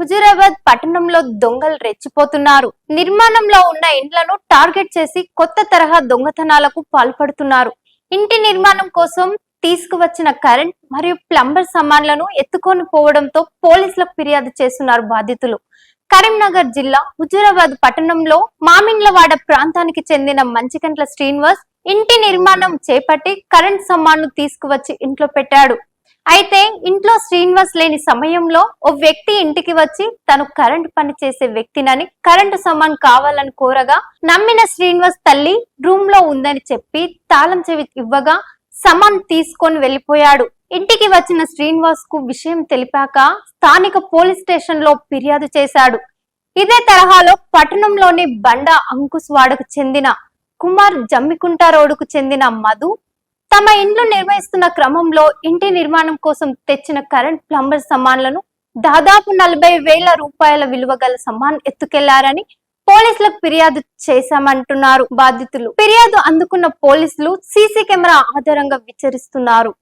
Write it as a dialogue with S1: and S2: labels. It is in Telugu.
S1: హుజూరాబాద్ పట్టణంలో దొంగలు రెచ్చిపోతున్నారు. నిర్మాణంలో ఉన్న ఇండ్లను టార్గెట్ చేసి కొత్త తరహా దొంగతనాలకు పాల్పడుతున్నారు. ఇంటి నిర్మాణం కోసం తీసుకువచ్చిన కరెంట్ మరియు ప్లంబర్ సామాన్లను ఎత్తుకొని పోవడంతో పోలీసులకు ఫిర్యాదు చేస్తున్నారు బాధితులు. కరీంనగర్ జిల్లా హుజూరాబాద్ పట్టణంలో మామిండ్లవాడ ప్రాంతానికి చెందిన మంచికంట్ల శ్రీనివాస్ ఇంటి నిర్మాణం చేపట్టి కరెంట్ సామాన్లు తీసుకువచ్చి ఇంట్లో పెట్టాడు. అయితే ఇంట్లో శ్రీనివాస్ లేని సమయంలో ఓ వ్యక్తి ఇంటికి వచ్చి తను కరెంటు పని చేసే వ్యక్తినని కరెంటు సామాన్ కావాలని కోరగా నమ్మిన శ్రీనివాస్ తల్లి రూమ్ లో ఉందని చెప్పి తాళం చెవి ఇవ్వగా సామాన్ తీసుకొని వెళ్లిపోయాడు. ఇంటికి వచ్చిన శ్రీనివాస్ కు విషయం తెలిపాక స్థానిక పోలీస్ స్టేషన్ లో ఫిర్యాదు చేశాడు. ఇదే తరహాలో పట్టణంలోని బండ అంకుశ్ వాడకు చెందిన కుమార్, జమ్మికుంట రోడ్డుకు చెందిన మధు తమ ఇండ్లు నిర్వహిస్తున్న క్రమంలో ఇంటి నిర్మాణం కోసం తెచ్చిన కరెంట్ ప్లంబర్ సామాన్లను దాదాపు 40,000 రూపాయల విలువ గల సామాన్ ఎత్తుకెళ్లారని పోలీసులకు ఫిర్యాదు చేశామంటున్నారు బాధితులు. ఫిర్యాదు అందుకున్న పోలీసులు సీసీ కెమెరా ఆధారంగా విచారిస్తున్నారు.